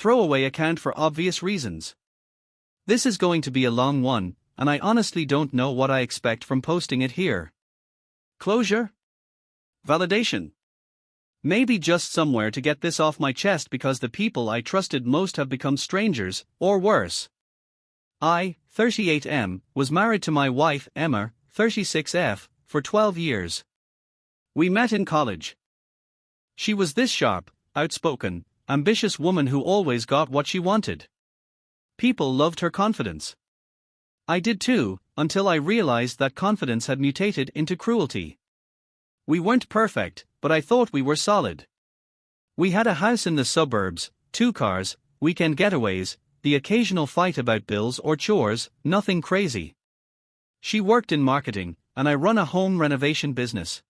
throwaway account for obvious reasons. This is going to be a long one, and I honestly don't know what I expect from posting it here. Closure? Validation? Maybe just somewhere to get this off my chest because the people I trusted most have become strangers, or worse. I, 38M, was married to my wife, Emma, 36F, for 12 years. We met in college. She was this sharp, outspoken, ambitious woman who always got what she wanted. People loved her confidence. I did too, until I realized that confidence had mutated into cruelty. We weren't perfect, but I thought we were solid. We had a house in the suburbs, 2 cars, weekend getaways, the occasional fight about bills or chores, nothing crazy. She worked in marketing, and I run a home renovation business.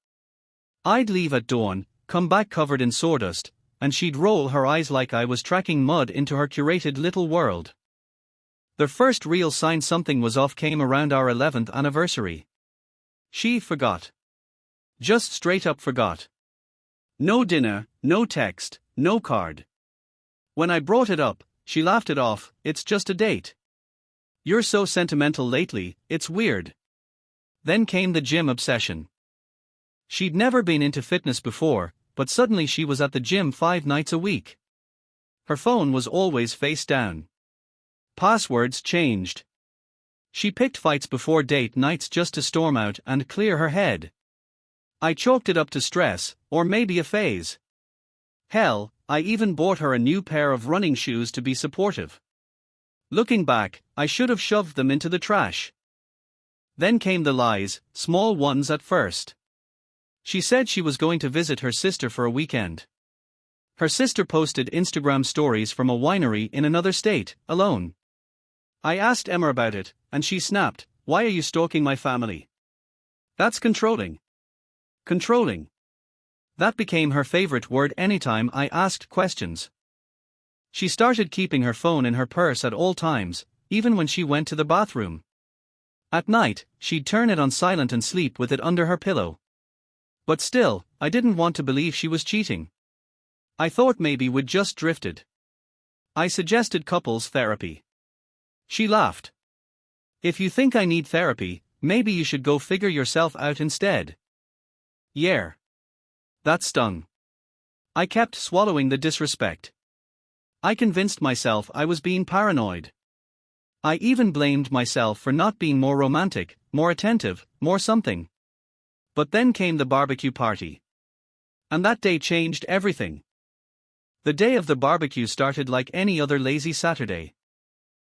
I'd leave at dawn, come back covered in sawdust, and she'd roll her eyes like I was tracking mud into her curated little world. The first real sign something was off came around our 11th anniversary. She forgot. Just straight up forgot. No dinner, no text, no card. When I brought it up, she laughed it off, "It's just a date. You're so sentimental lately, it's weird." Then came the gym obsession. She'd never been into fitness before, but suddenly she was at the gym 5 nights a week. Her phone was always face down. Passwords changed. She picked fights before date nights just to storm out and clear her head. I chalked it up to stress, or maybe a phase. Hell, I even bought her a new pair of running shoes to be supportive. Looking back, I should have shoved them into the trash. Then came the lies, small ones at first. She said she was going to visit her sister for a weekend. Her sister posted Instagram stories from a winery in another state, alone. I asked Emma about it, and she snapped, "Why are you stalking my family?" That's controlling. Controlling. That became her favorite word anytime I asked questions. She started keeping her phone in her purse at all times, even when she went to the bathroom. At night, she'd turn it on silent and sleep with it under her pillow. But still, I didn't want to believe she was cheating. I thought maybe we'd just drifted. I suggested couples therapy. She laughed. "If you think I need therapy, maybe you should go figure yourself out instead." Yeah. That stung. I kept swallowing the disrespect. I convinced myself I was being paranoid. I even blamed myself for not being more romantic, more attentive, more something. But then came the barbecue party. And that day changed everything. The day of the barbecue started like any other lazy Saturday.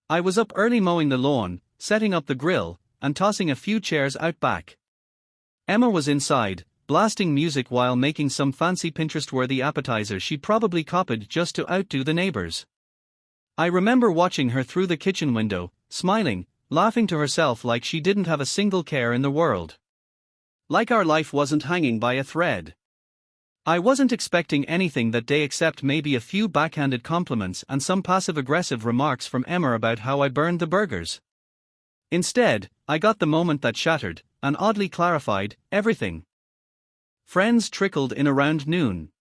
I was up early mowing the lawn, setting up the grill, and tossing a few chairs out back. Emma was inside, blasting music while making some fancy Pinterest-worthy appetizer she probably copied just to outdo the neighbors. I remember watching her through the kitchen window, smiling, laughing to herself like she didn't have a single care in the world. Like our life wasn't hanging by a thread. I wasn't expecting anything that day except maybe a few backhanded compliments and some passive-aggressive remarks from Emma about how I burned the burgers. Instead, I got the moment that shattered, and oddly clarified, everything. Friends trickled in around noon.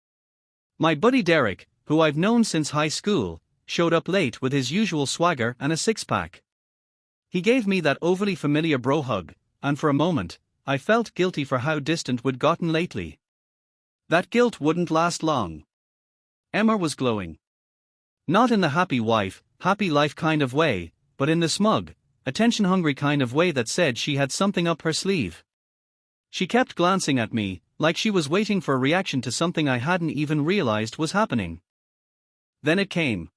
My buddy Derek, who I've known since high school, showed up late with his usual swagger and a six-pack. He gave me that overly familiar bro hug, and for a moment, I felt guilty for how distant we'd gotten lately. That guilt wouldn't last long. Emma was glowing. Not in the happy wife, happy life kind of way, but in the smug, attention-hungry kind of way that said she had something up her sleeve. She kept glancing at me, like she was waiting for a reaction to something I hadn't even realized was happening. Then it came.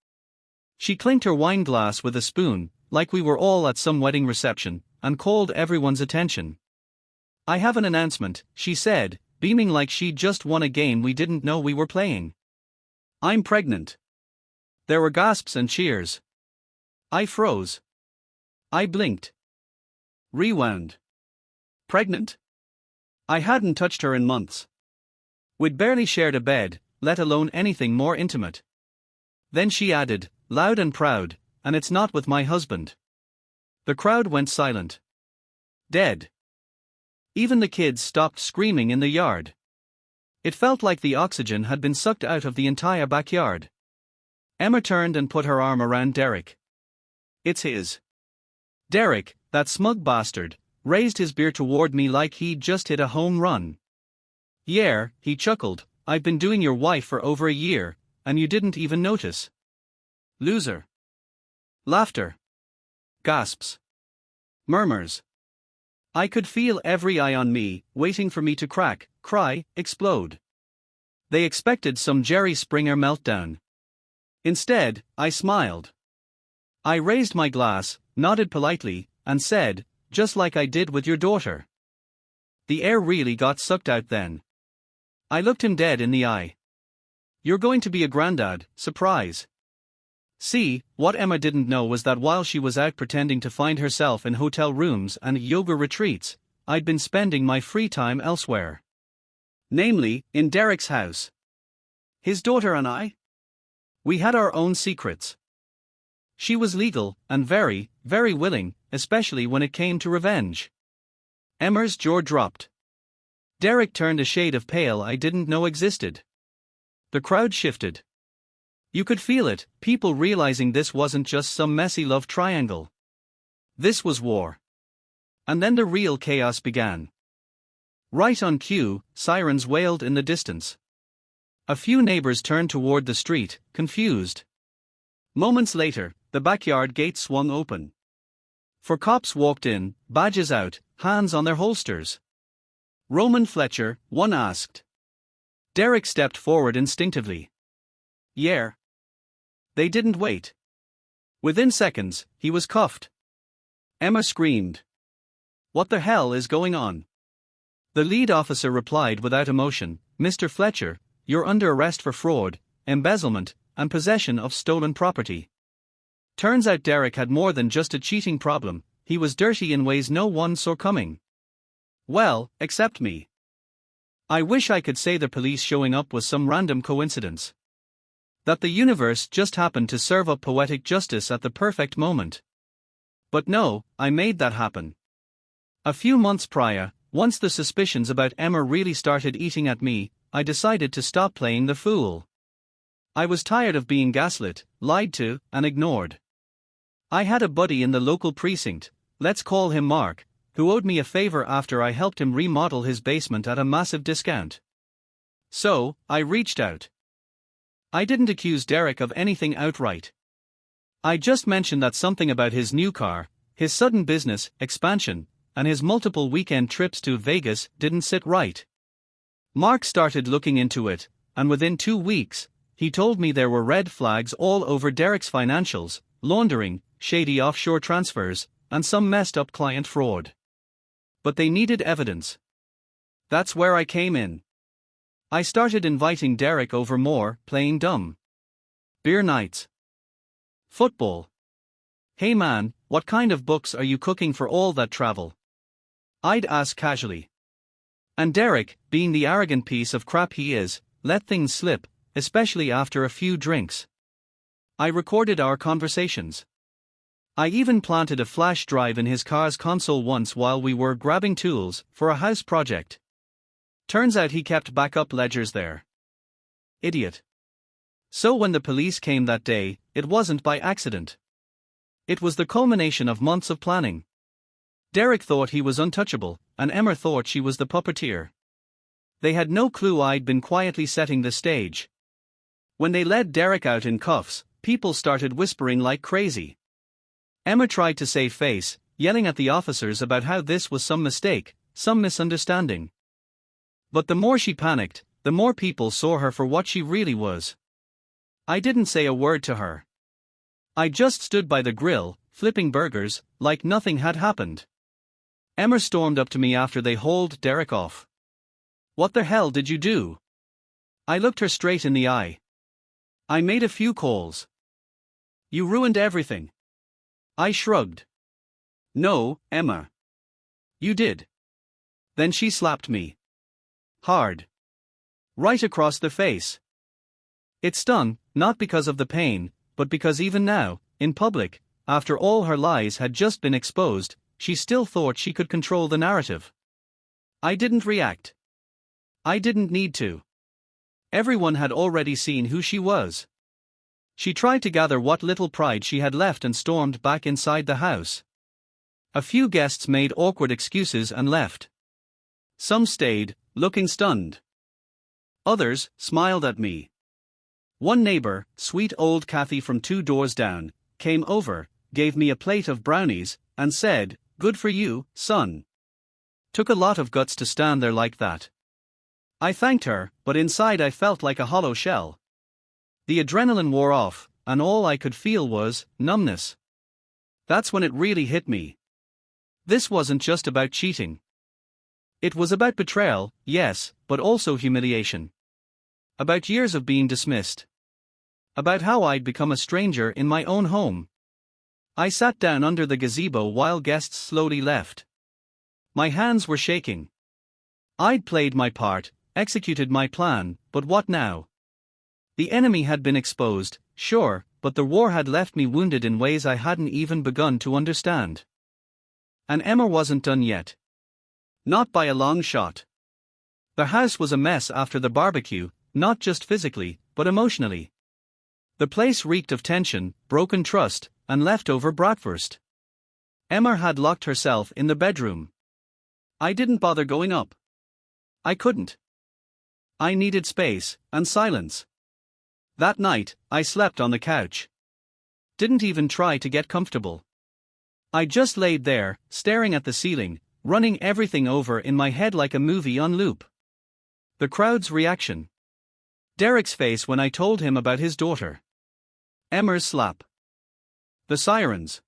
She clinked her wine glass with a spoon, like we were all at some wedding reception, and called everyone's attention. "I have an announcement," she said, beaming like she'd just won a game we didn't know we were playing. "I'm pregnant." There were gasps and cheers. I froze. I blinked. Rewound. Pregnant? I hadn't touched her in months. We'd barely shared a bed, let alone anything more intimate. Then she added, loud and proud, "And it's not with my husband." The crowd went silent. Dead. Even the kids stopped screaming in the yard. It felt like the oxygen had been sucked out of the entire backyard. Emma turned and put her arm around Derek. It's his. Derek, that smug bastard, raised his beer toward me like he'd just hit a home run. Yeah, he chuckled, I've been doing your wife for over a year, and you didn't even notice. Loser. Laughter. Gasps. Murmurs. I could feel every eye on me, waiting for me to crack, cry, explode. They expected some Jerry Springer meltdown. Instead, I smiled. I raised my glass, nodded politely, and said, just like I did with your daughter. The air really got sucked out then. I looked him dead in the eye. You're going to be a granddad, surprise. See, what Emma didn't know was that while she was out pretending to find herself in hotel rooms and yoga retreats, I'd been spending my free time elsewhere. Namely, in Derek's house. His daughter and I? We had our own secrets. She was legal, and very, very willing, especially when it came to revenge. Emma's jaw dropped. Derek turned a shade of pale I didn't know existed. The crowd shifted. You could feel it, people realizing this wasn't just some messy love triangle. This was war. And then the real chaos began. Right on cue, sirens wailed in the distance. A few neighbors turned toward the street, confused. Moments later, the backyard gate swung open. Four cops walked in, badges out, hands on their holsters. Roman Fletcher, one asked. Derek stepped forward instinctively. Yeah. They didn't wait. Within seconds, he was cuffed. Emma screamed. What the hell is going on? The lead officer replied without emotion, Mr. Fletcher, you're under arrest for fraud, embezzlement, and possession of stolen property. Turns out Derek had more than just a cheating problem, he was dirty in ways no one saw coming. Well, except me. I wish I could say the police showing up was some random coincidence. That the universe just happened to serve up poetic justice at the perfect moment. But no, I made that happen. A few months prior, once the suspicions about Emma really started eating at me, I decided to stop playing the fool. I was tired of being gaslit, lied to, and ignored. I had a buddy in the local precinct, let's call him Mark, who owed me a favor after I helped him remodel his basement at a massive discount. So, I reached out. I didn't accuse Derek of anything outright. I just mentioned that something about his new car, his sudden business expansion, and his multiple weekend trips to Vegas didn't sit right. Mark started looking into it, and within 2 weeks, he told me there were red flags all over Derek's financials, laundering, shady offshore transfers, and some messed up client fraud. But they needed evidence. That's where I came in. I started inviting Derek over more, playing dumb. Beer nights. Football. Hey man, what kind of books are you cooking for all that travel? I'd ask casually. And Derek, being the arrogant piece of crap he is, let things slip, especially after a few drinks. I recorded our conversations. I even planted a flash drive in his car's console once while we were grabbing tools for a house project. Turns out he kept backup ledgers there. Idiot. So when the police came that day, it wasn't by accident. It was the culmination of months of planning. Derek thought he was untouchable, and Emma thought she was the puppeteer. They had no clue I'd been quietly setting the stage. When they led Derek out in cuffs, people started whispering like crazy. Emma tried to save face, yelling at the officers about how this was some mistake, some misunderstanding. But the more she panicked, the more people saw her for what she really was. I didn't say a word to her. I just stood by the grill, flipping burgers, like nothing had happened. Emma stormed up to me after they hauled Derek off. What the hell did you do? I looked her straight in the eye. I made a few calls. You ruined everything. I shrugged. No, Emma. You did. Then she slapped me. Hard. Right across the face. It stung, not because of the pain, but because even now, in public, after all her lies had just been exposed, she still thought she could control the narrative. I didn't react. I didn't need to. Everyone had already seen who she was. She tried to gather what little pride she had left and stormed back inside the house. A few guests made awkward excuses and left. Some stayed, looking stunned. Others smiled at me. One neighbor, sweet old Kathy from 2 doors down, came over, gave me a plate of brownies, and said, "Good for you, son." Took a lot of guts to stand there like that. I thanked her, but inside I felt like a hollow shell. The adrenaline wore off, and all I could feel was numbness. That's when it really hit me. This wasn't just about cheating. It was about betrayal, yes, but also humiliation. About years of being dismissed. About how I'd become a stranger in my own home. I sat down under the gazebo while guests slowly left. My hands were shaking. I'd played my part, executed my plan, but what now? The enemy had been exposed, sure, but the war had left me wounded in ways I hadn't even begun to understand. And Emma wasn't done yet. Not by a long shot. The house was a mess after the barbecue, not just physically, but emotionally. The place reeked of tension, broken trust, and leftover bratwurst. Emma had locked herself in the bedroom. I didn't bother going up. I couldn't. I needed space, and silence. That night, I slept on the couch. Didn't even try to get comfortable. I just laid there, staring at the ceiling, running everything over in my head like a movie on loop. The crowd's reaction. Derek's face when I told him about his daughter. Emma's slap. The sirens.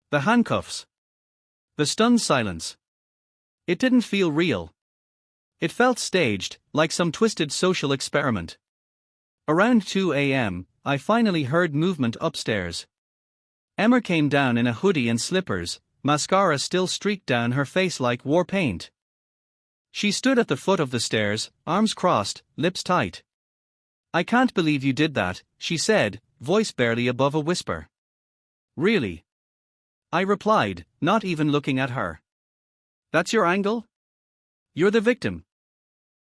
The handcuffs. The stunned silence. It didn't feel real. It felt staged, like some twisted social experiment. Around 2 a.m., I finally heard movement upstairs. Emma came down in a hoodie and slippers, mascara still streaked down her face like war paint. She stood at the foot of the stairs, arms crossed, lips tight. "I can't believe you did that," she said, voice barely above a whisper. "Really?" I replied, not even looking at her. "That's your angle? You're the victim."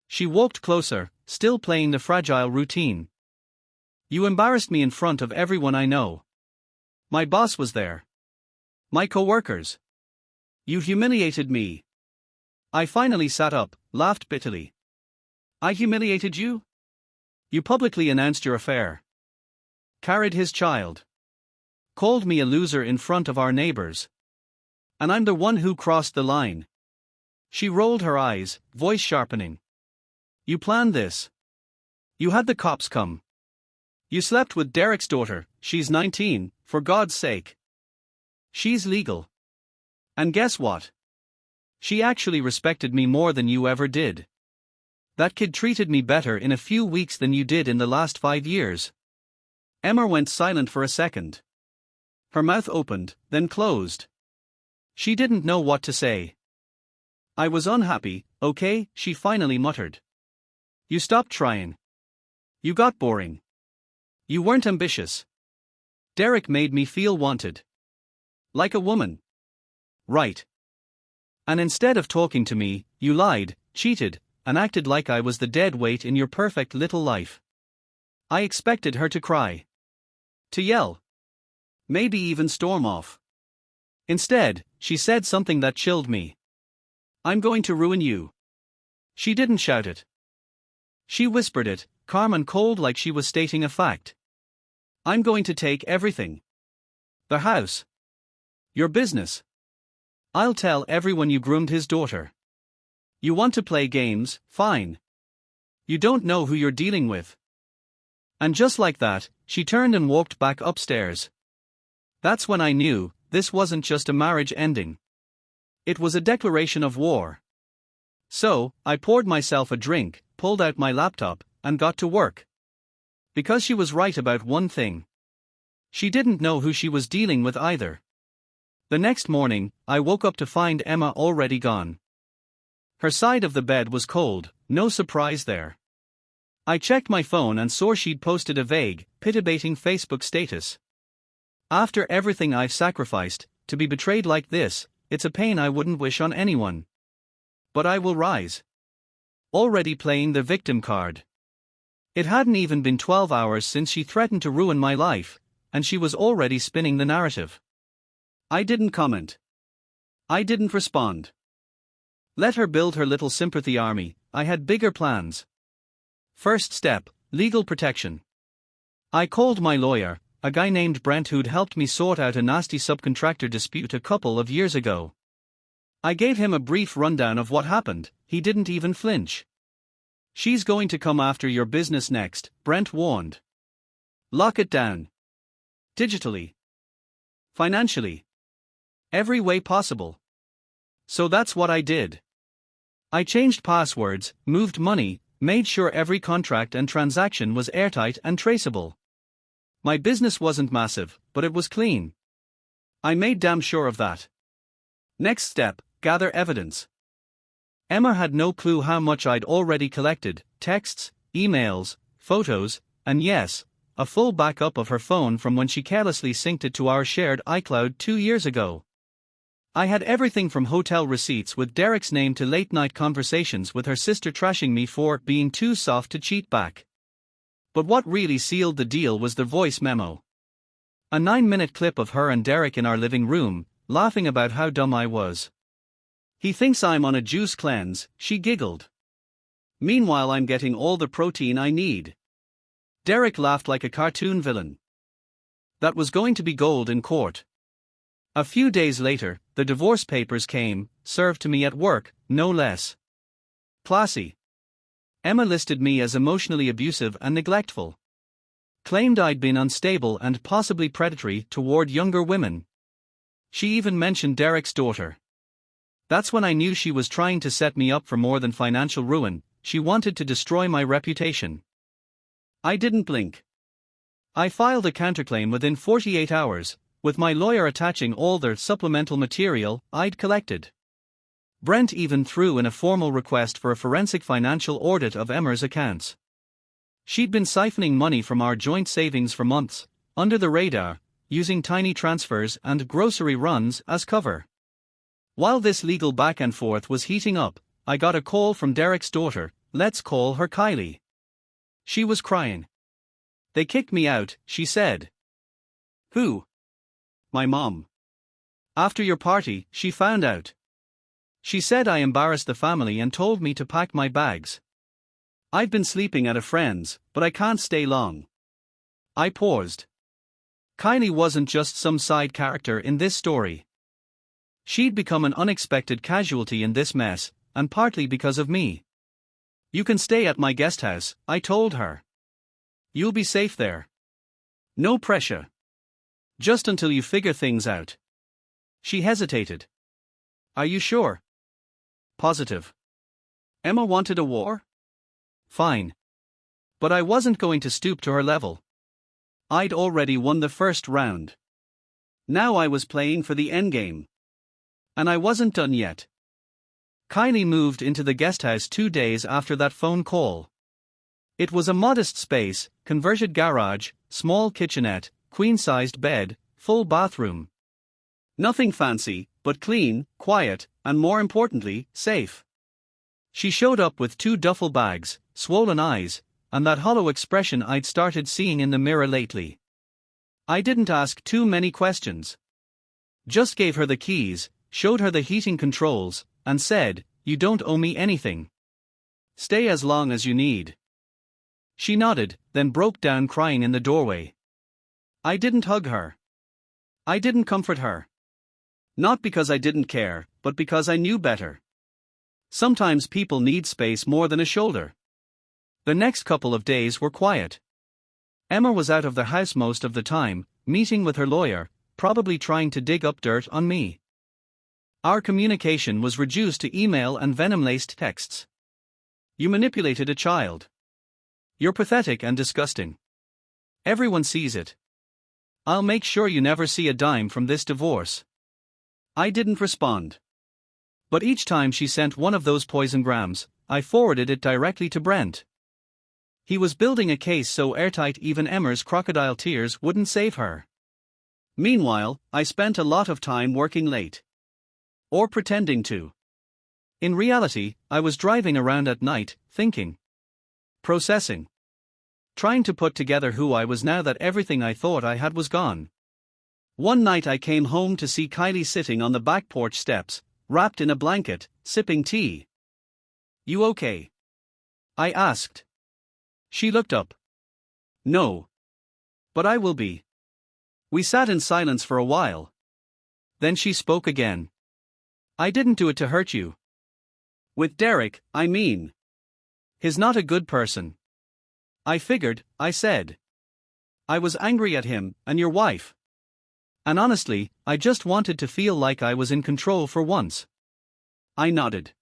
She walked closer, still playing the fragile routine. "You embarrassed me in front of everyone I know. My boss was there. My coworkers. You humiliated me." I finally sat up, laughed bitterly. "I humiliated you? You publicly announced your affair. Carried his child. Called me a loser in front of our neighbors. And I'm the one who crossed the line." She rolled her eyes, voice sharpening. "You planned this. You had the cops come. You slept with Derek's daughter, she's 19, for God's sake. She's legal. And guess what? She actually respected me more than you ever did. That kid treated me better in a few weeks than you did in the last 5 years." Emma went silent for a second. Her mouth opened, then closed. She didn't know what to say. "I was unhappy, okay," she finally muttered. "You stopped trying. You got boring. You weren't ambitious. Derek made me feel wanted. Like a woman. Right. And instead of talking to me, you lied, cheated, and acted like I was the dead weight in your perfect little life." I expected her to cry. To yell. Maybe even storm off. Instead, she said something that chilled me. "I'm going to ruin you." She didn't shout it. She whispered it, calm and cold like she was stating a fact. "I'm going to take everything. The house. Your business. I'll tell everyone you groomed his daughter. You want to play games, fine. You don't know who you're dealing with." And just like that, she turned and walked back upstairs. That's when I knew, this wasn't just a marriage ending. It was a declaration of war. So, I poured myself a drink, pulled out my laptop, and got to work. Because she was right about one thing. She didn't know who she was dealing with either. The next morning, I woke up to find Emma already gone. Her side of the bed was cold, no surprise there. I checked my phone and saw she'd posted a vague, pitiating Facebook status. "After everything I've sacrificed, to be betrayed like this, it's a pain I wouldn't wish on anyone. But I will rise." Already playing the victim card. It hadn't even been 12 hours since she threatened to ruin my life, and she was already spinning the narrative. I didn't comment. I didn't respond. Let her build her little sympathy army, I had bigger plans. First step, legal protection. I called my lawyer, a guy named Brent who'd helped me sort out a nasty subcontractor dispute a couple of years ago. I gave him a brief rundown of what happened, he didn't even flinch. She's going to come after your business next, Brent warned. Lock it down. Digitally. Financially. Every way possible. So that's what I did. I changed passwords, moved money, made sure every contract and transaction was airtight and traceable. My business wasn't massive, but it was clean. I made damn sure of that. Next step, gather evidence. Emma had no clue how much I'd already collected: texts, emails, photos, and yes, a full backup of her phone from when she carelessly synced it to our shared iCloud 2 years ago. I had everything from hotel receipts with Derek's name to late-night conversations with her sister trashing me for being too soft to cheat back. But what really sealed the deal was the voice memo. A 9-minute clip of her and Derek in our living room, laughing about how dumb I was. "He thinks I'm on a juice cleanse," she giggled. "Meanwhile I'm getting all the protein I need." Derek laughed like a cartoon villain. That was going to be gold in court. A few days later, the divorce papers came, served to me at work, no less. Classy. Emma listed me as emotionally abusive and neglectful. Claimed I'd been unstable and possibly predatory toward younger women. She even mentioned Derek's daughter. That's when I knew she was trying to set me up for more than financial ruin. She wanted to destroy my reputation. I didn't blink. I filed a counterclaim within 48 hours, with my lawyer attaching all the supplemental material I'd collected. Brent even threw in a formal request for a forensic financial audit of Emma's accounts. She'd been siphoning money from our joint savings for months, under the radar, using tiny transfers and grocery runs as cover. While this legal back and forth was heating up, I got a call from Derek's daughter, let's call her Kylie. She was crying. "They kicked me out," she said. "Who?" "My mom. After your party, she found out. She said I embarrassed the family and told me to pack my bags. I've been sleeping at a friend's, but I can't stay long." I paused. Kylie wasn't just some side character in this story. She'd become an unexpected casualty in this mess, and partly because of me. "You can stay at my guest house," I told her. "You'll be safe there. No pressure. Just until you figure things out." She hesitated. "Are you sure?" "Positive." Emma wanted a war? Fine. But I wasn't going to stoop to her level. I'd already won the first round. Now I was playing for the endgame. And I wasn't done yet. Kylie moved into the guesthouse 2 days after that phone call. It was a modest space, converted garage, small kitchenette, queen-sized bed, full bathroom. Nothing fancy, but clean, quiet, and more importantly, safe. She showed up with 2 duffel bags, swollen eyes, and that hollow expression I'd started seeing in the mirror lately. I didn't ask too many questions. Just gave her the keys, showed her the heating controls, and said, "You don't owe me anything. Stay as long as you need." She nodded, then broke down crying in the doorway. I didn't hug her. I didn't comfort her. Not because I didn't care, but because I knew better. Sometimes people need space more than a shoulder. The next couple of days were quiet. Emma was out of the house most of the time, meeting with her lawyer, probably trying to dig up dirt on me. Our communication was reduced to email and venom-laced texts. "You manipulated a child. You're pathetic and disgusting. Everyone sees it. I'll make sure you never see a dime from this divorce." I didn't respond. But each time she sent one of those poisongrams, I forwarded it directly to Brent. He was building a case so airtight even Emma's crocodile tears wouldn't save her. Meanwhile, I spent a lot of time working late. Or pretending to. In reality, I was driving around at night, thinking. Processing. trying to put together who I was now that everything I thought I had was gone. One night I came home to see Kylie sitting on the back porch steps, wrapped in a blanket, sipping tea. "You okay?" I asked. She looked up. "No. But I will be." We sat in silence for a while. Then she spoke again. "I didn't do it to hurt you. With Derek, I mean. He's not a good person." "I figured," I said. "I was angry at him, and your wife. And honestly, I just wanted to feel like I was in control for once." I nodded.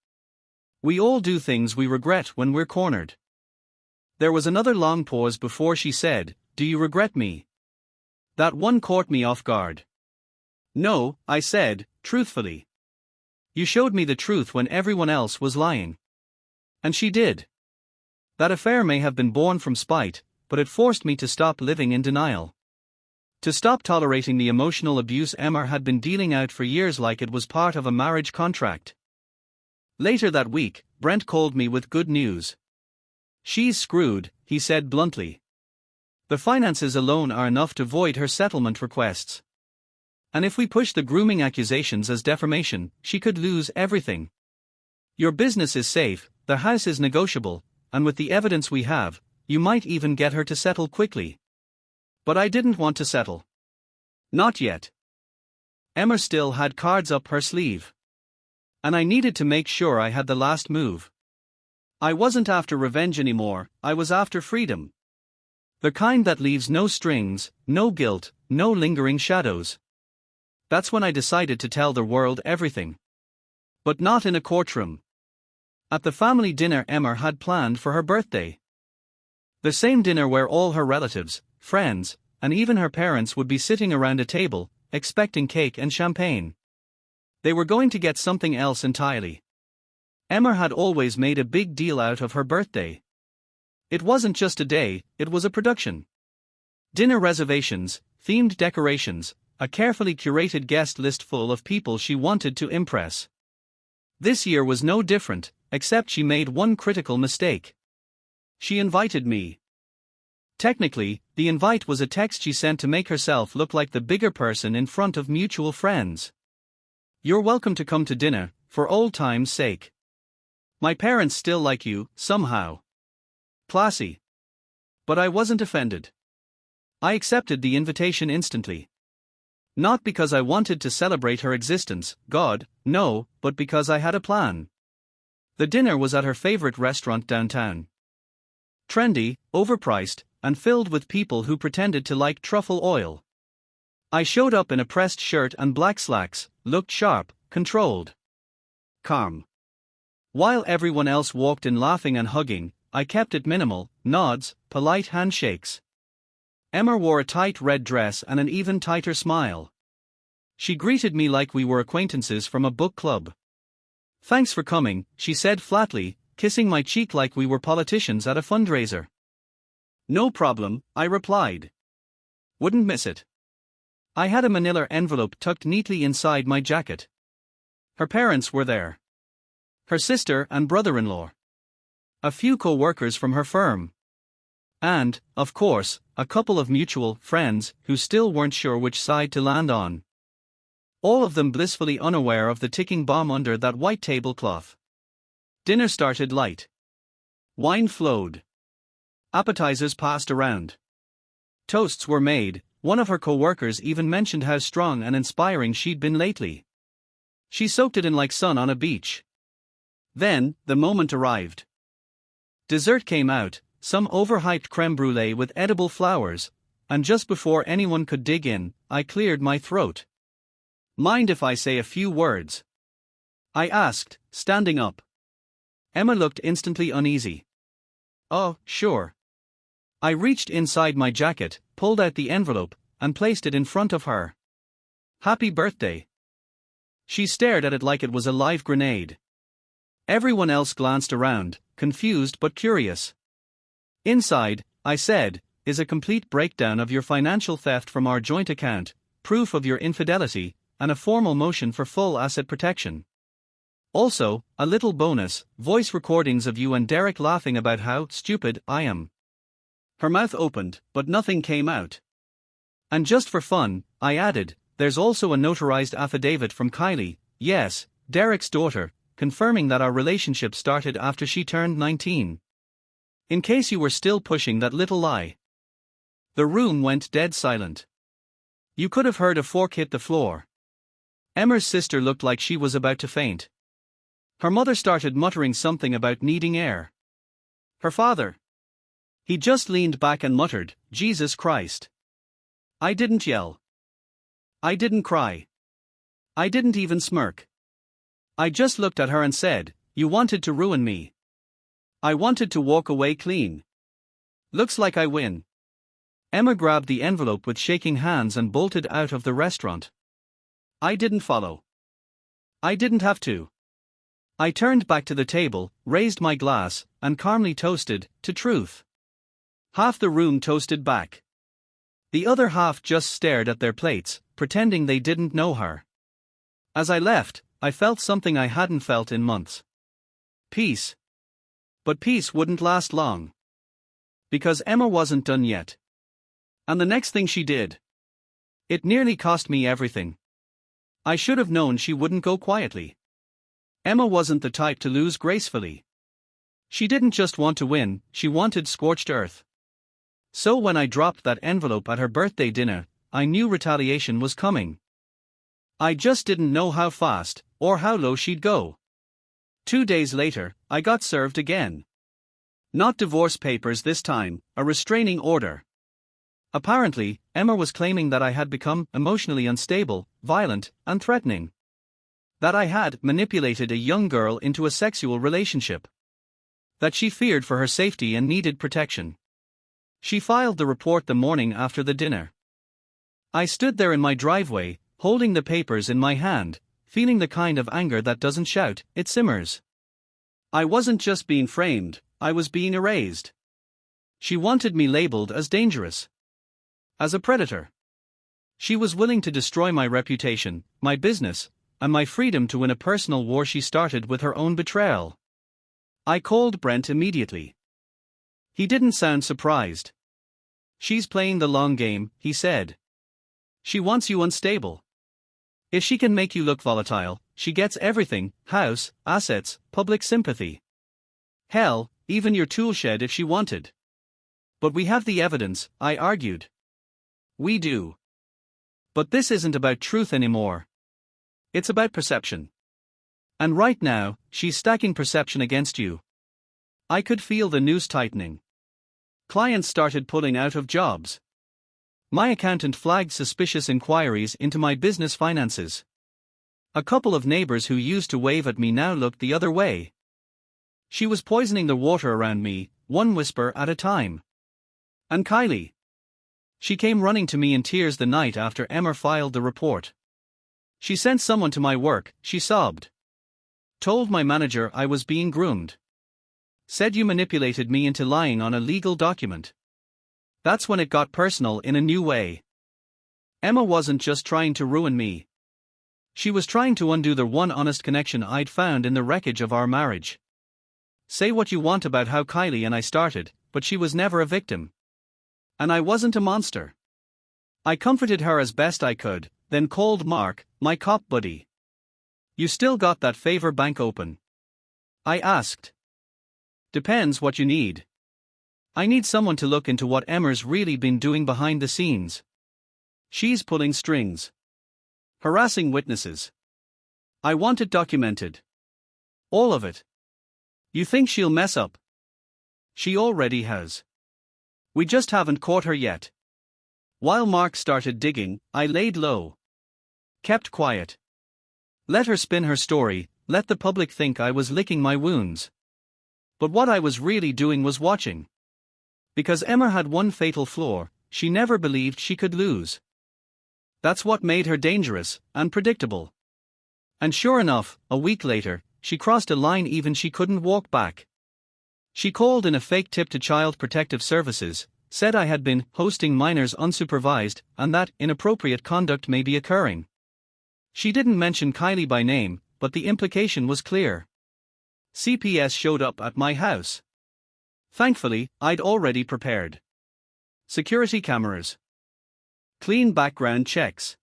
"We all do things we regret when we're cornered." There was another long pause before she said, "Do you regret me?" That one caught me off guard. "No," I said, truthfully. "You showed me the truth when everyone else was lying." And she did. That affair may have been born from spite, but it forced me to stop living in denial. To stop tolerating the emotional abuse Emma had been dealing out for years like it was part of a marriage contract. Later that week, Brent called me with good news. "She's screwed," he said bluntly. "The finances alone are enough to void her settlement requests. And if we push the grooming accusations as defamation, she could lose everything. Your business is safe, the house is negotiable, and with the evidence we have, you might even get her to settle quickly." But I didn't want to settle. Not yet. Emma still had cards up her sleeve. And I needed to make sure I had the last move. I wasn't after revenge anymore, I was after freedom. The kind that leaves no strings, no guilt, no lingering shadows. That's when I decided to tell the world everything. But not in a courtroom. At the family dinner Emma had planned for her birthday. The same dinner where all her relatives, friends, and even her parents would be sitting around a table, expecting cake and champagne. They were going to get something else entirely. Emma had always made a big deal out of her birthday. It wasn't just a day, it was a production. Dinner reservations, themed decorations, a carefully curated guest list full of people she wanted to impress. This year was no different, except she made one critical mistake. She invited me. Technically, the invite was a text she sent to make herself look like the bigger person in front of mutual friends. "You're welcome to come to dinner, for old time's sake. My parents still like you, somehow." Classy. But I wasn't offended. I accepted the invitation instantly. Not because I wanted to celebrate her existence, God, no, but because I had a plan. The dinner was at her favorite restaurant downtown. Trendy, overpriced, and filled with people who pretended to like truffle oil. I showed up in a pressed shirt and black slacks, looked sharp, controlled, calm. While everyone else walked in laughing and hugging, I kept it minimal, nods, polite handshakes. Emma wore a tight red dress and an even tighter smile. She greeted me like we were acquaintances from a book club. "Thanks for coming," she said flatly, kissing my cheek like we were politicians at a fundraiser. "No problem," I replied. "Wouldn't miss it." I had a manila envelope tucked neatly inside my jacket. Her parents were there. Her sister and brother-in-law. A few co-workers from her firm. And, of course, a couple of mutual friends who still weren't sure which side to land on. All of them blissfully unaware of the ticking bomb under that white tablecloth. Dinner started light. Wine flowed. Appetizers passed around. Toasts were made. One of her co-workers even mentioned how strong and inspiring she'd been lately. She soaked it in like sun on a beach. Then, the moment arrived. Dessert came out, some overhyped creme brulee with edible flowers, and just before anyone could dig in, I cleared my throat. "Mind if I say a few words?" I asked, standing up. Emma looked instantly uneasy. "Oh, sure." I reached inside my jacket, pulled out the envelope, and placed it in front of her. "Happy birthday." She stared at it like it was a live grenade. Everyone else glanced around, confused but curious. "Inside," I said, "is a complete breakdown of your financial theft from our joint account, proof of your infidelity, and a formal motion for full asset protection. Also, a little bonus, voice recordings of you and Derek laughing about how stupid I am." Her mouth opened, but nothing came out. And just for fun, I added, there's also a notarized affidavit from Kylie, yes, Derek's daughter, confirming that our relationship started after she turned 19. In case you were still pushing that little lie. The room went dead silent. You could have heard a fork hit the floor. Emma's sister looked like she was about to faint. Her mother started muttering something about needing air. Her father. He just leaned back and muttered, Jesus Christ. I didn't yell. I didn't cry. I didn't even smirk. I just looked at her and said, you wanted to ruin me. I wanted to walk away clean. Looks like I win. Emma grabbed the envelope with shaking hands and bolted out of the restaurant. I didn't follow. I didn't have to. I turned back to the table, raised my glass, and calmly toasted, to truth. Half the room toasted back. The other half just stared at their plates, pretending they didn't know her. As I left, I felt something I hadn't felt in months. Peace. But peace wouldn't last long. Because Emma wasn't done yet. And the next thing she did. It nearly cost me everything. I should have known she wouldn't go quietly. Emma wasn't the type to lose gracefully. She didn't just want to win, she wanted scorched earth. So when I dropped that envelope at her birthday dinner, I knew retaliation was coming. I just didn't know how fast, or how low she'd go. 2 days later, I got served again. Not divorce papers this time, a restraining order. Apparently, Emma was claiming that I had become emotionally unstable, violent, and threatening. That I had manipulated a young girl into a sexual relationship. That she feared for her safety and needed protection. She filed the report the morning after the dinner. I stood there in my driveway, holding the papers in my hand, feeling the kind of anger that doesn't shout, it simmers. I wasn't just being framed, I was being erased. She wanted me labeled as dangerous. As a predator. She was willing to destroy my reputation, my business, and my freedom to win a personal war she started with her own betrayal. I called Brent immediately. He didn't sound surprised. She's playing the long game, he said. She wants you unstable. If she can make you look volatile, she gets everything, house, assets, public sympathy. Hell, even your tool shed if she wanted. But we have the evidence, I argued. We do. But this isn't about truth anymore. It's about perception. And right now, she's stacking perception against you. I could feel the noose tightening. Clients started pulling out of jobs. My accountant flagged suspicious inquiries into my business finances. A couple of neighbors who used to wave at me now looked the other way. She was poisoning the water around me, one whisper at a time. And Kylie. She came running to me in tears the night after Emma filed the report. She sent someone to my work, she sobbed. Told my manager I was being groomed. Said you manipulated me into lying on a legal document. That's when it got personal in a new way. Emma wasn't just trying to ruin me. She was trying to undo the one honest connection I'd found in the wreckage of our marriage. Say what you want about how Kylie and I started, but she was never a victim. And I wasn't a monster. I comforted her as best I could, then called Mark, my cop buddy. You still got that favor bank open? I asked. Depends what you need. I need someone to look into what Emma's really been doing behind the scenes. She's pulling strings. Harassing witnesses. I want it documented. All of it. You think she'll mess up? She already has. We just haven't caught her yet. While Mark started digging, I laid low. Kept quiet. Let her spin her story, let the public think I was licking my wounds. But what I was really doing was watching. Because Emma had one fatal flaw, she never believed she could lose. That's what made her dangerous, and predictable. And sure enough, a week later, she crossed a line even she couldn't walk back. She called in a fake tip to Child Protective Services, said I had been hosting minors unsupervised, and that inappropriate conduct may be occurring. She didn't mention Kylie by name, but the implication was clear. CPS showed up at my house. Thankfully, I'd already prepared. security cameras, clean background checks,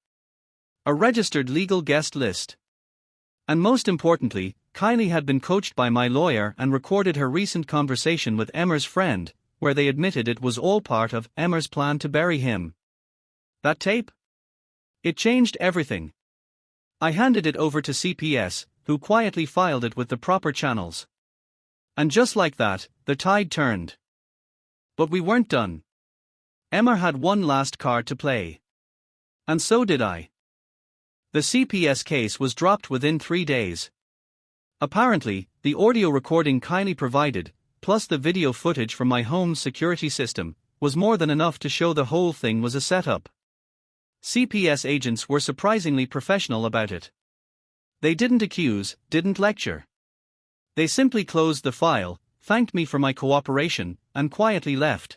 a registered legal guest list. And most importantly, Kylie had been coached by my lawyer and recorded her recent conversation with Emmer's friend, where they admitted it was all part of Emmer's plan to bury him. That tape? It changed everything. I handed it over to CPS, who quietly filed it with the proper channels. And just like that, the tide turned. But we weren't done. Emmer had one last card to play. And so did I. The CPS case was dropped within 3 days. Apparently, the audio recording Kylie provided, plus the video footage from my home's security system, was more than enough to show the whole thing was a setup. CPS agents were surprisingly professional about it. They didn't accuse, didn't lecture. They simply closed the file, thanked me for my cooperation, and quietly left.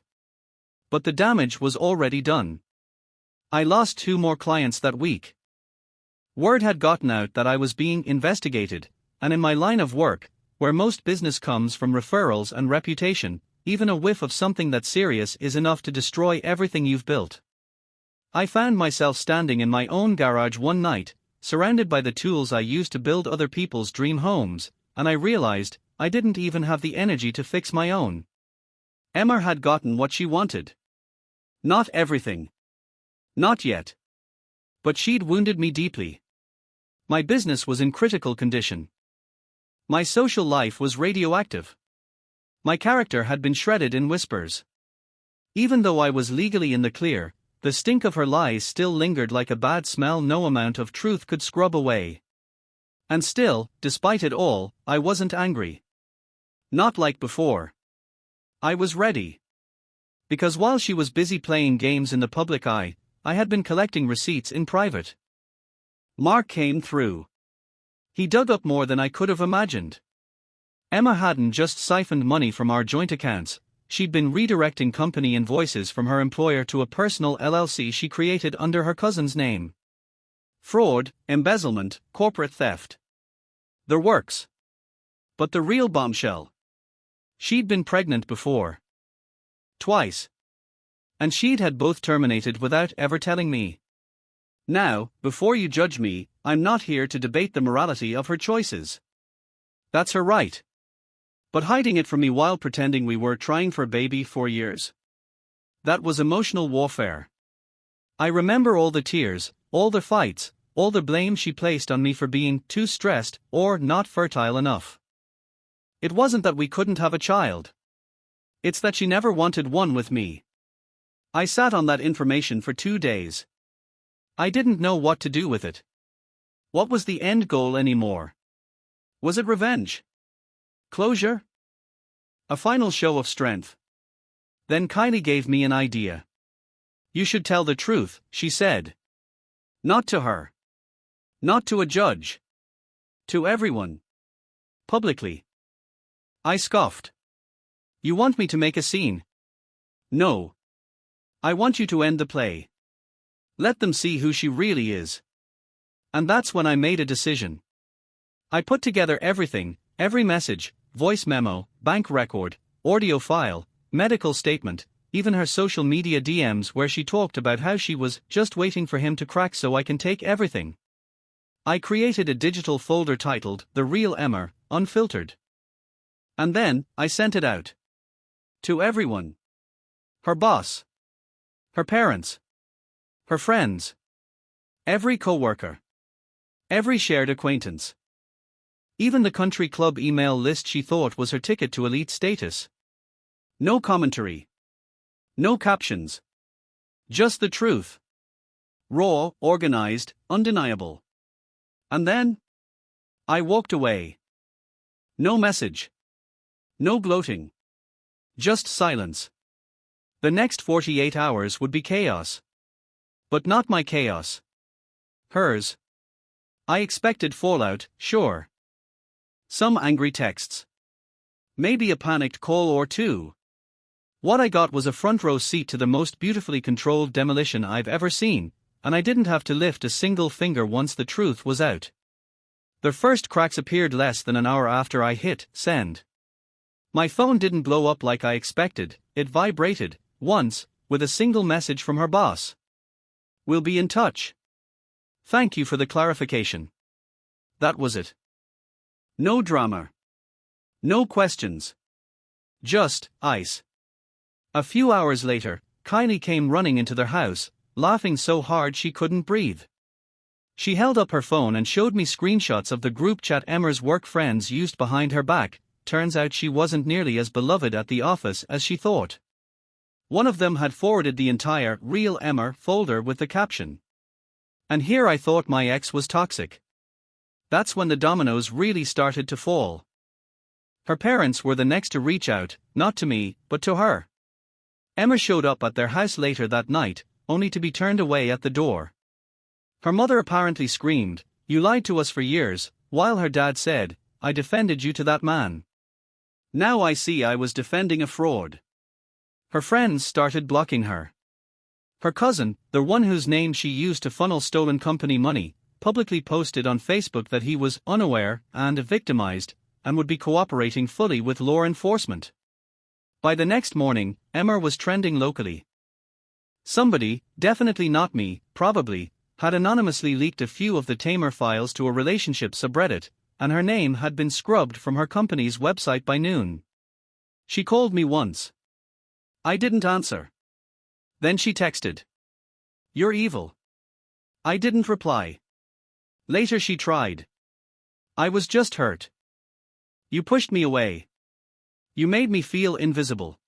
But the damage was already done. I lost 2 more clients that week. Word had gotten out that I was being investigated, and in my line of work, where most business comes from referrals and reputation, even a whiff of something that serious is enough to destroy everything you've built. I found myself standing in my own garage one night, surrounded by the tools I used to build other people's dream homes, and I realized I didn't even have the energy to fix my own. Emmer had gotten what she wanted. Not everything. Not yet. But she'd wounded me deeply. My business was in critical condition. My social life was radioactive. My character had been shredded in whispers. Even though I was legally in the clear, the stink of her lies still lingered like a bad smell no amount of truth could scrub away. And still, despite it all, I wasn't angry. Not like before. I was ready. Because while she was busy playing games in the public eye, I had been collecting receipts in private. Mark came through. He dug up more than I could have imagined. Emma hadn't just siphoned money from our joint accounts, she'd been redirecting company invoices from her employer to a personal LLC she created under her cousin's name. Fraud, embezzlement, corporate theft. The works. But the real bombshell. She'd been pregnant before. Twice. And she'd had both terminated without ever telling me. Now, before you judge me, I'm not here to debate the morality of her choices. That's her right. But hiding it from me while pretending we were trying for a baby for years. That was emotional warfare. I remember all the tears, all the fights, all the blame she placed on me for being too stressed or not fertile enough. It wasn't that we couldn't have a child. It's that she never wanted one with me. I sat on that information for 2 days. I didn't know what to do with it. What was the end goal anymore? Was it revenge? Closure? A final show of strength? Then Kylie gave me an idea. You should tell the truth, she said. Not to her. Not to a judge. To everyone. Publicly. I scoffed. You want me to make a scene? No. I want you to end the play. Let them see who she really is. And that's when I made a decision. I put together everything, every message, voice memo, bank record, audio file, medical statement, even her social media DMs where she talked about how she was just waiting for him to crack so I can take everything. I created a digital folder titled The Real Emmer, Unfiltered. And then, I sent it out. To everyone. Her boss. Her parents. Her friends. Every coworker. Every shared acquaintance. Even the country club email list she thought was her ticket to elite status. No commentary. No captions. Just the truth. Raw, organized, undeniable. And then? I walked away. No message. No gloating. Just silence. The next 48 hours would be chaos. But not my chaos. Hers. I expected fallout, sure. Some angry texts. Maybe a panicked call or two. What I got was a front row seat to the most beautifully controlled demolition I've ever seen, and I didn't have to lift a single finger once the truth was out. The first cracks appeared less than an hour after I hit send. My phone didn't blow up like I expected, it vibrated, once, with a single message from her boss. "We'll be in touch. Thank you for the clarification." That was it. No drama. No questions. Just ice. A few hours later, Kylie came running into their house, laughing so hard she couldn't breathe. She held up her phone and showed me screenshots of the group chat Emmer's work friends used behind her back. Turns out she wasn't nearly as beloved at the office as she thought. One of them had forwarded the entire "Real Emmer" folder with the caption, "And here I thought my ex was toxic." That's when the dominoes really started to fall. Her parents were the next to reach out, not to me, but to her. Emma showed up at their house later that night, only to be turned away at the door. Her mother apparently screamed, "You lied to us for years," while her dad said, "I defended you to that man. Now I see I was defending a fraud." Her friends started blocking her. Her cousin, the one whose name she used to funnel stolen company money, publicly posted on Facebook that he was unaware and victimized, and would be cooperating fully with law enforcement. By the next morning, Emmer was trending locally. Somebody, definitely not me, probably, had anonymously leaked a few of the Tamer files to a relationship subreddit, and her name had been scrubbed from her company's website by noon. She called me once. I didn't answer. Then she texted, "You're evil." I didn't reply. Later she tried. "I was just hurt. You pushed me away. You made me feel invisible."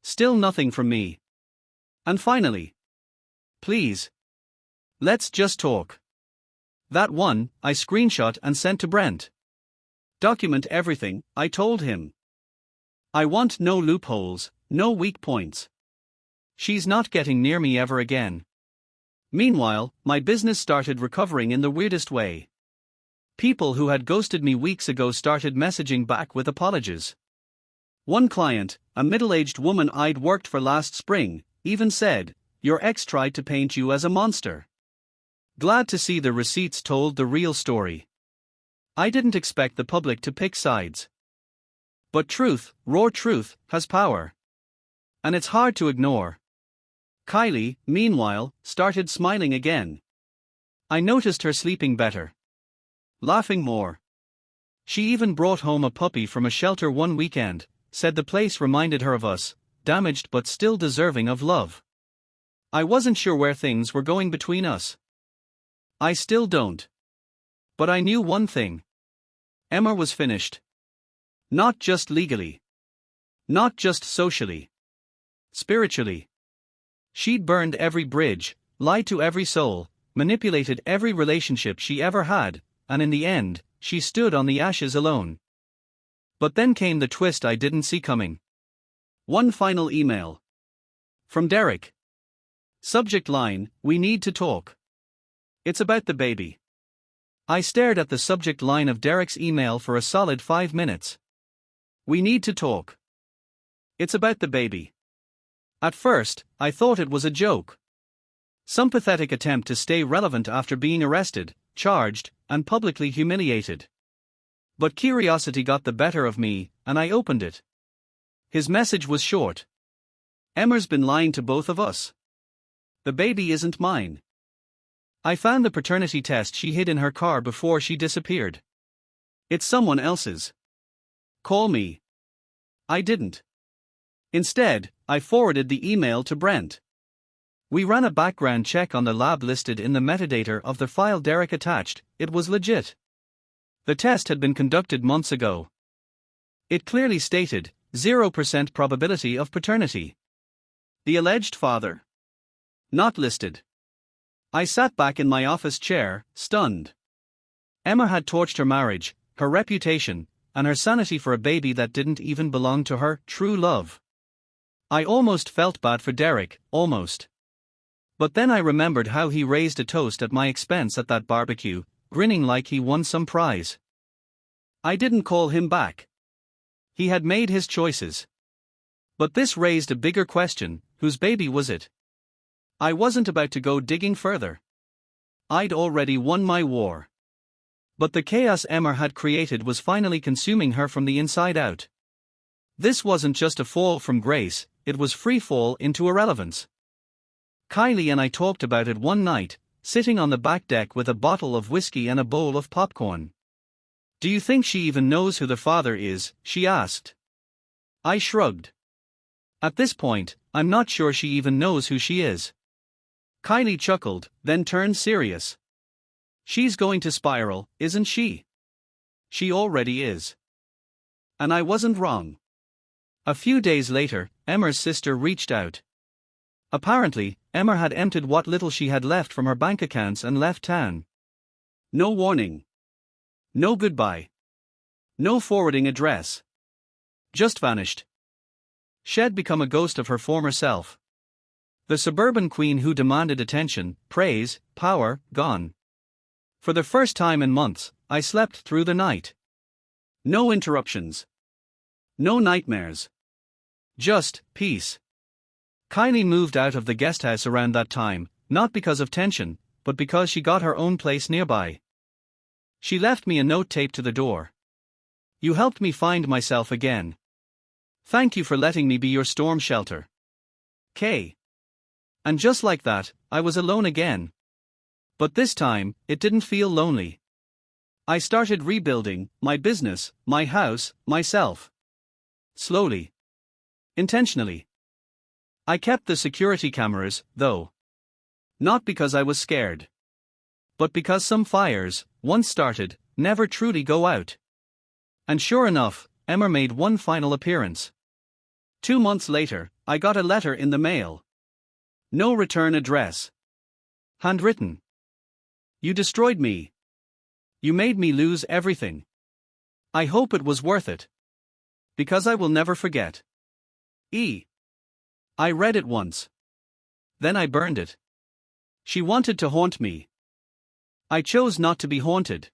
Still nothing from me. And finally, "Please. Let's just talk." That one, I screenshot and sent to Brent. "Document everything," I told him. "I want no loopholes, no weak points." She's not getting near me ever again. Meanwhile, my business started recovering in the weirdest way. People who had ghosted me weeks ago started messaging back with apologies. One client, a middle-aged woman I'd worked for last spring, even said, "Your ex tried to paint you as a monster." Glad to see the receipts told the real story. I didn't expect the public to pick sides. But truth, raw truth, has power. And it's hard to ignore. Kylie, meanwhile, started smiling again. I noticed her sleeping better. Laughing more. She even brought home a puppy from a shelter one weekend, said the place reminded her of us, damaged but still deserving of love. I wasn't sure where things were going between us. I still don't. But I knew one thing. Emma was finished. Not just legally. Not just socially. Spiritually. She'd burned every bridge, lied to every soul, manipulated every relationship she ever had, and in the end, she stood on the ashes alone. But then came the twist I didn't see coming. One final email. From Derek. Subject line, "We need to talk." It's about the baby. I stared at the subject line of Derek's email for a solid 5 minutes. We need to talk. It's about the baby. At first, I thought it was a joke. Some pathetic attempt to stay relevant after being arrested, charged, and publicly humiliated. But curiosity got the better of me, and I opened it. His message was short. "Emmer's been lying to both of us. The baby isn't mine. I found the paternity test she hid in her car before she disappeared. It's someone else's. Call me." I didn't. Instead, I forwarded the email to Brent. We ran a background check on the lab listed in the metadata of the file Derek attached. It was legit. The test had been conducted months ago. It clearly stated, 0% probability of paternity. The alleged father. Not listed. I sat back in my office chair, stunned. Emma had torched her marriage, her reputation, and her sanity for a baby that didn't even belong to her true love. I almost felt bad for Derek, almost. But then I remembered how he raised a toast at my expense at that barbecue, grinning like he won some prize. I didn't call him back. He had made his choices. But this raised a bigger question: whose baby was it? I wasn't about to go digging further. I'd already won my war. But the chaos Emma had created was finally consuming her from the inside out. This wasn't just a fall from grace, it was free fall into irrelevance. Kylie and I talked about it one night, sitting on the back deck with a bottle of whiskey and a bowl of popcorn. "Do you think she even knows who the father is?" she asked. I shrugged. "At this point, I'm not sure she even knows who she is." Kylie chuckled, then turned serious. "She's going to spiral, isn't she?" "She already is." And I wasn't wrong. A few days later, Emmer's sister reached out. Apparently, Emmer had emptied what little she had left from her bank accounts and left town. No warning. No goodbye. No forwarding address. Just vanished. She'd become a ghost of her former self. The suburban queen who demanded attention, praise, power, gone. For the first time in months, I slept through the night. No interruptions. No nightmares. Just peace. Kylie moved out of the guesthouse around that time, not because of tension, but because she got her own place nearby. She left me a note taped to the door. "You helped me find myself again. Thank you for letting me be your storm shelter. K." And just like that, I was alone again. But this time, it didn't feel lonely. I started rebuilding my business, my house, myself. Slowly. Intentionally. I kept the security cameras, though. Not because I was scared. But because some fires, once started, never truly go out. And sure enough, Emmer made one final appearance. 2 months later, I got a letter in the mail. No return address. Handwritten. "You destroyed me. You made me lose everything. I hope it was worth it. Because I will never forget. E." I read it once. Then I burned it. She wanted to haunt me. I chose not to be haunted.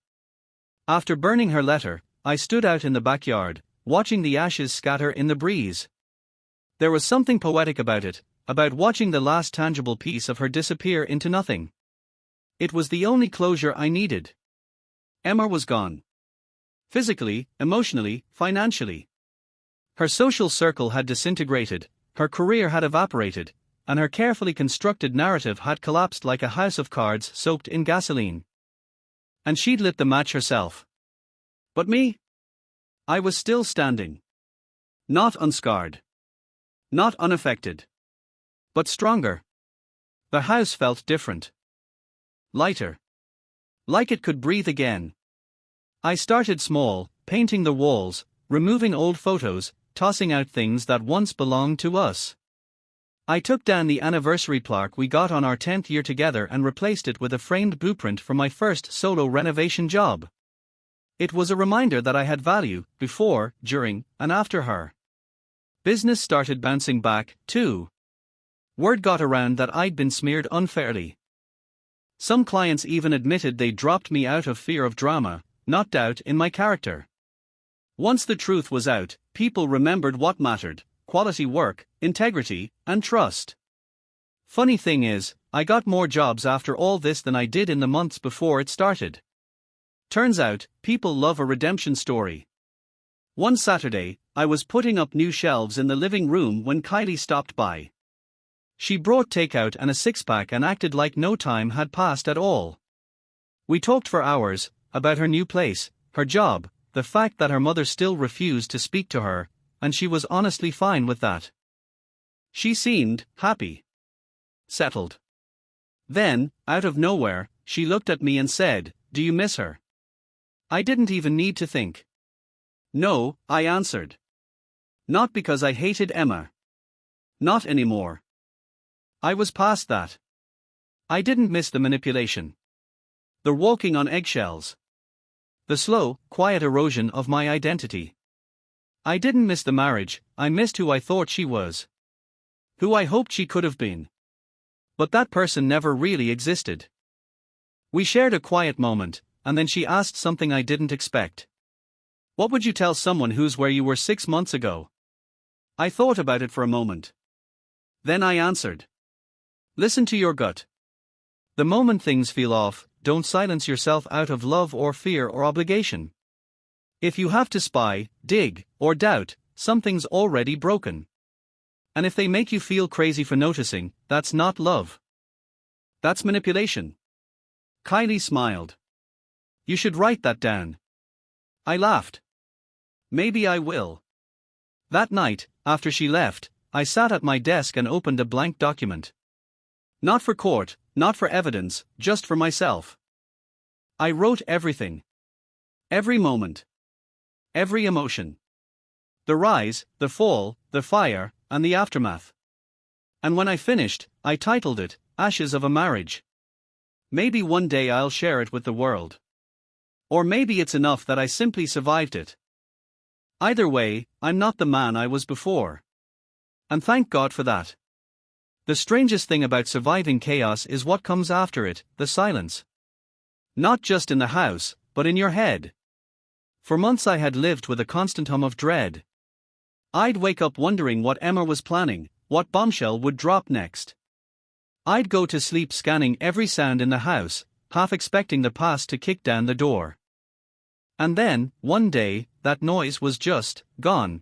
After burning her letter, I stood out in the backyard, watching the ashes scatter in the breeze. There was something poetic about it, about watching the last tangible piece of her disappear into nothing. It was the only closure I needed. Emma was gone. Physically, emotionally, financially. Her social circle had disintegrated, her career had evaporated, and her carefully constructed narrative had collapsed like a house of cards soaked in gasoline. And she'd lit the match herself. But me? I was still standing. Not unscarred. Not unaffected. But stronger. The house felt different. Lighter. Like it could breathe again. I started small, painting the walls, removing old photos, tossing out things that once belonged to us. I took down the anniversary plaque we got on our 10th year together and replaced it with a framed blueprint from my first solo renovation job. It was a reminder that I had value, before, during, and after her. Business started bouncing back, too. Word got around that I'd been smeared unfairly. Some clients even admitted they dropped me out of fear of drama, not doubt in my character. Once the truth was out, people remembered what mattered: quality work, integrity, and trust. Funny thing is, I got more jobs after all this than I did in the months before it started. Turns out, people love a redemption story. One Saturday, I was putting up new shelves in the living room when Kylie stopped by. She brought takeout and a six-pack and acted like no time had passed at all. We talked for hours, about her new place, her job, the fact that her mother still refused to speak to her, and she was honestly fine with that. She seemed happy. Settled. Then, out of nowhere, she looked at me and said, "Do you miss her?" I didn't even need to think. "No," I answered. Not because I hated Emma. Not anymore. I was past that. I didn't miss the manipulation. The walking on eggshells. The slow, quiet erosion of my identity. I didn't miss the marriage, I missed who I thought she was. Who I hoped she could have been. But that person never really existed. We shared a quiet moment, and then she asked something I didn't expect. "What would you tell someone who's where you were 6 months ago?" I thought about it for a moment. Then I answered. Listen to your gut. The moment things feel off, don't silence yourself out of love or fear or obligation. If you have to spy, dig, or doubt, something's already broken. And if they make you feel crazy for noticing, that's not love. That's manipulation. Kylie smiled. You should write that down. I laughed. Maybe I will. That night, after she left, I sat at my desk and opened a blank document. Not for court, not for evidence, just for myself. I wrote everything. Every moment. Every emotion. The rise, the fall, the fire, and the aftermath. And when I finished, I titled it, Ashes of a Marriage. Maybe one day I'll share it with the world. Or maybe it's enough that I simply survived it. Either way, I'm not the man I was before. And thank God for that. The strangest thing about surviving chaos is what comes after it, the silence. Not just in the house, but in your head. For months I had lived with a constant hum of dread. I'd wake up wondering what Emma was planning, what bombshell would drop next. I'd go to sleep scanning every sound in the house, half expecting the past to kick down the door. And then, one day, that noise was just gone.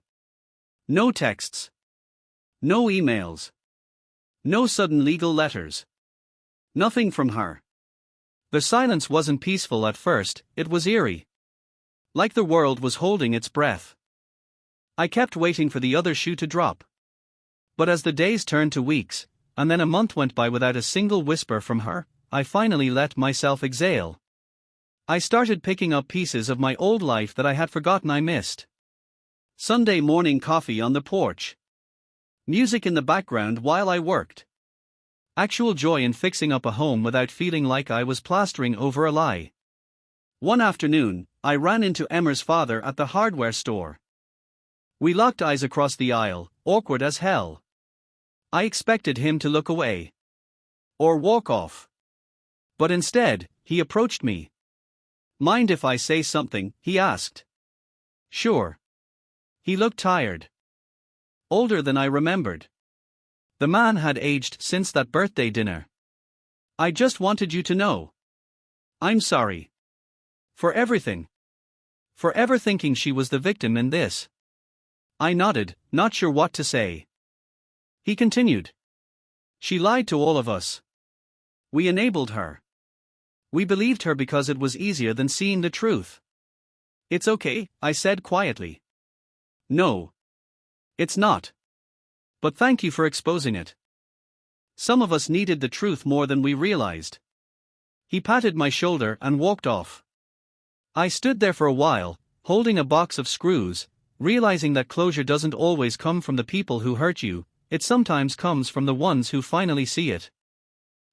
No texts. No emails. No sudden legal letters. Nothing from her. The silence wasn't peaceful at first, it was eerie. Like the world was holding its breath. I kept waiting for the other shoe to drop. But as the days turned to weeks, and then a month went by without a single whisper from her, I finally let myself exhale. I started picking up pieces of my old life that I had forgotten I missed. Sunday morning coffee on the porch. Music in the background while I worked. Actual joy in fixing up a home without feeling like I was plastering over a lie. One afternoon, I ran into Emma's father at the hardware store. We locked eyes across the aisle, awkward as hell. I expected him to look away. Or walk off. But instead, he approached me. Mind if I say something, he asked. Sure. He looked tired. Older than I remembered. The man had aged since that birthday dinner. I just wanted you to know. I'm sorry. For everything. For ever thinking she was the victim in this. I nodded, not sure what to say. He continued. She lied to all of us. We enabled her. We believed her because it was easier than seeing the truth. It's okay, I said quietly. No. It's not. But thank you for exposing it. Some of us needed the truth more than we realized. He patted my shoulder and walked off. I stood there for a while, holding a box of screws, realizing that closure doesn't always come from the people who hurt you, it sometimes comes from the ones who finally see it.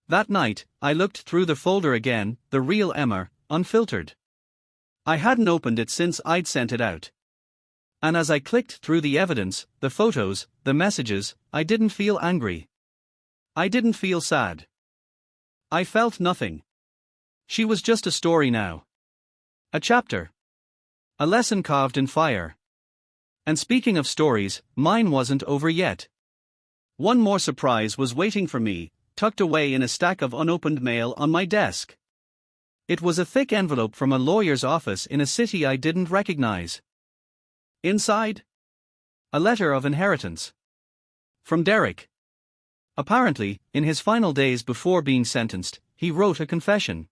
That night, I looked through the folder again, the real Emma, unfiltered. I hadn't opened it since I'd sent it out. And as I clicked through the evidence, the photos, the messages, I didn't feel angry. I didn't feel sad. I felt nothing. She was just a story now. A chapter. A lesson carved in fire. And speaking of stories, mine wasn't over yet. One more surprise was waiting for me, tucked away in a stack of unopened mail on my desk. It was a thick envelope from a lawyer's office in a city I didn't recognize. Inside? A letter of inheritance. From Derek. Apparently, in his final days before being sentenced, he wrote a confession.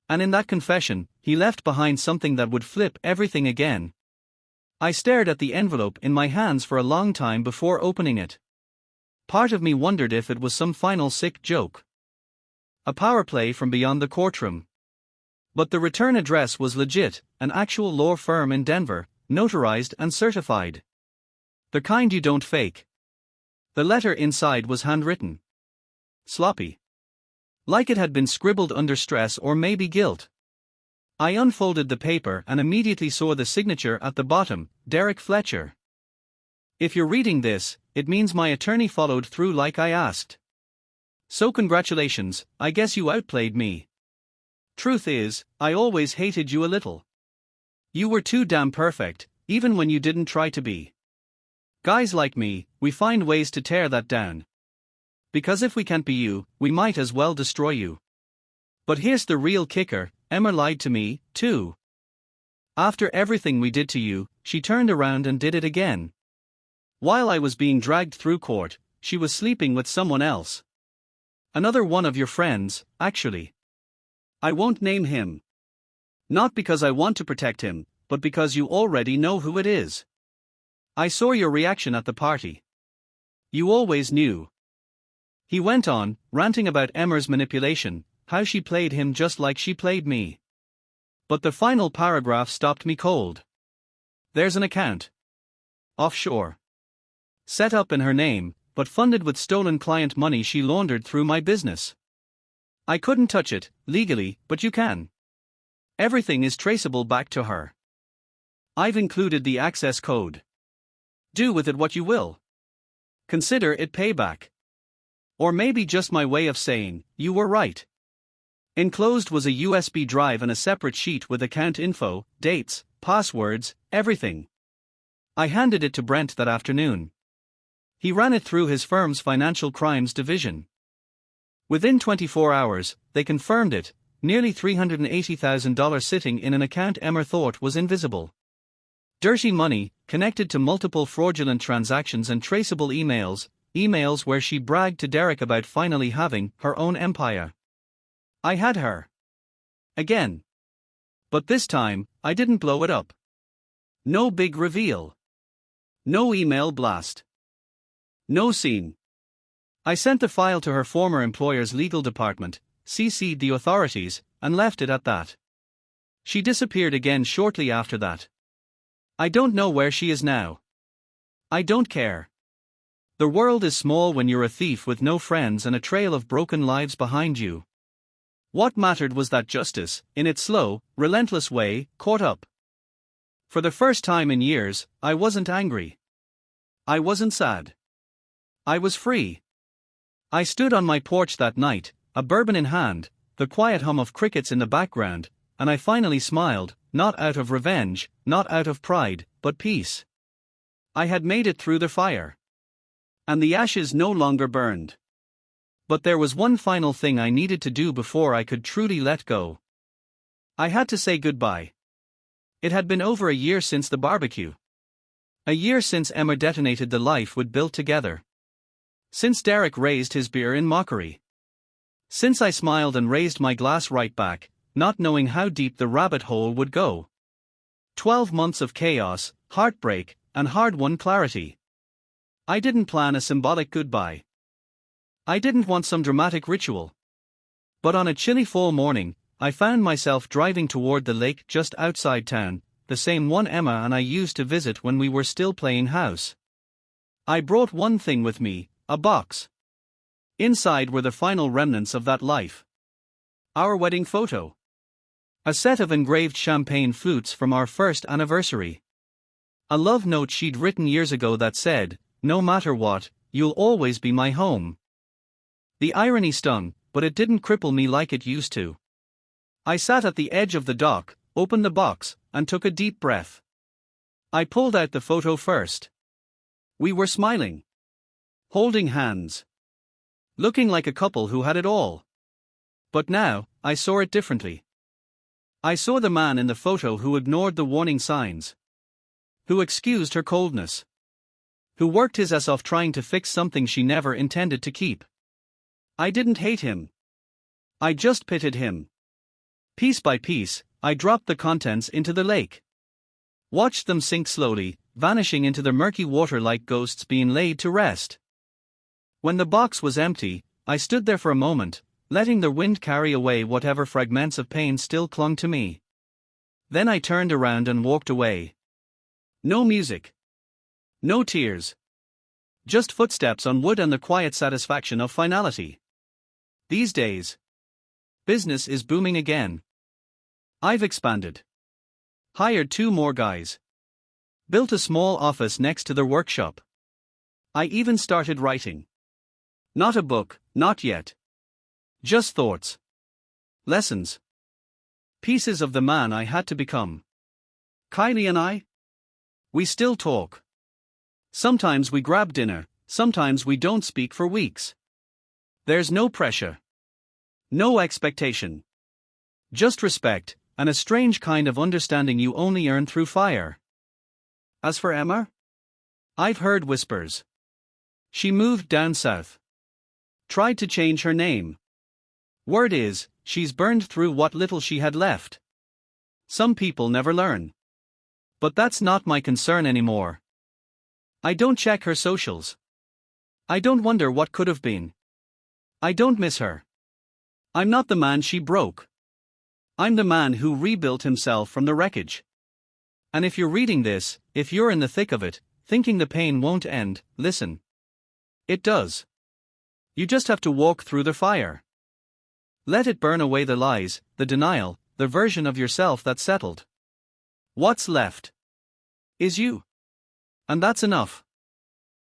And in that confession, he left behind something that would flip everything again. I stared at the envelope in my hands for a long time before opening it. Part of me wondered if it was some final sick joke. A power play from beyond the courtroom. But the return address was legit, an actual law firm in Denver, notarized and certified. The kind you don't fake. The letter inside was handwritten. Sloppy. Like it had been scribbled under stress or maybe guilt. I unfolded the paper and immediately saw the signature at the bottom, Derek Fletcher. If you're reading this, it means my attorney followed through like I asked. So congratulations, I guess you outplayed me. Truth is, I always hated you a little. You were too damn perfect, even when you didn't try to be. Guys like me, we find ways to tear that down. Because if we can't be you, we might as well destroy you. But here's the real kicker, Emma lied to me, too. After everything we did to you, she turned around and did it again. While I was being dragged through court, she was sleeping with someone else. Another one of your friends, actually. I won't name him. Not because I want to protect him, but because you already know who it is. I saw your reaction at the party. You always knew. He went on, ranting about Emma's manipulation, how she played him just like she played me. But the final paragraph stopped me cold. There's an account. Offshore. Set up in her name, but funded with stolen client money she laundered through my business. I couldn't touch it, legally, but you can. Everything is traceable back to her. I've included the access code. Do with it what you will. Consider it payback. Or maybe just my way of saying, you were right. Enclosed was a USB drive and a separate sheet with account info, dates, passwords, everything. I handed it to Brent that afternoon. He ran it through his firm's financial crimes division. Within 24 hours, they confirmed it, nearly $380,000 sitting in an account Emma thought was invisible. Dirty money, connected to multiple fraudulent transactions and traceable emails where she bragged to Derek about finally having her own empire. I had her. Again. But this time, I didn't blow it up. No big reveal. No email blast. No scene. I sent the file to her former employer's legal department, CC'd the authorities, and left it at that. She disappeared again shortly after that. I don't know where she is now. I don't care. The world is small when you're a thief with no friends and a trail of broken lives behind you. What mattered was that justice, in its slow, relentless way, caught up. For the first time in years, I wasn't angry. I wasn't sad. I was free. I stood on my porch that night, a bourbon in hand, the quiet hum of crickets in the background, and I finally smiled, not out of revenge, not out of pride, but peace. I had made it through the fire. And the ashes no longer burned. But there was one final thing I needed to do before I could truly let go. I had to say goodbye. It had been over a year since the barbecue. A year since Emma detonated the life we'd built together. Since Derek raised his beer in mockery. Since I smiled and raised my glass right back, not knowing how deep the rabbit hole would go. 12 months of chaos, heartbreak, and hard-won clarity. I didn't plan a symbolic goodbye. I didn't want some dramatic ritual. But on a chilly fall morning, I found myself driving toward the lake just outside town, the same one Emma and I used to visit when we were still playing house. I brought one thing with me, a box. Inside were the final remnants of that life. Our wedding photo. A set of engraved champagne flutes from our first anniversary. A love note she'd written years ago that said, "No matter what, you'll always be my home." The irony stung, but it didn't cripple me like it used to. I sat at the edge of the dock, opened the box, and took a deep breath. I pulled out the photo first. We were smiling. Holding hands. Looking like a couple who had it all. But now, I saw it differently. I saw the man in the photo who ignored the warning signs. Who excused her coldness. Who worked his ass off trying to fix something she never intended to keep. I didn't hate him. I just pitied him. Piece by piece, I dropped the contents into the lake. Watched them sink slowly, vanishing into the murky water like ghosts being laid to rest. When the box was empty, I stood there for a moment, letting the wind carry away whatever fragments of pain still clung to me. Then I turned around and walked away. No music. No tears. Just footsteps on wood and the quiet satisfaction of finality. These days, business is booming again. I've expanded. Hired 2 more guys. Built a small office next to their workshop. I even started writing. Not a book, not yet. Just thoughts. Lessons. Pieces of the man I had to become. Kylie and I? We still talk. Sometimes we grab dinner, sometimes we don't speak for weeks. There's no pressure. No expectation. Just respect, and a strange kind of understanding you only earn through fire. As for Emma? I've heard whispers. She moved down south. Tried to change her name. Word is, she's burned through what little she had left. Some people never learn. But that's not my concern anymore. I don't check her socials. I don't wonder what could have been. I don't miss her. I'm not the man she broke. I'm the man who rebuilt himself from the wreckage. And if you're reading this, if you're in the thick of it, thinking the pain won't end, listen. It does. You just have to walk through the fire. Let it burn away the lies, the denial, the version of yourself that's settled. What's left is you. And that's enough.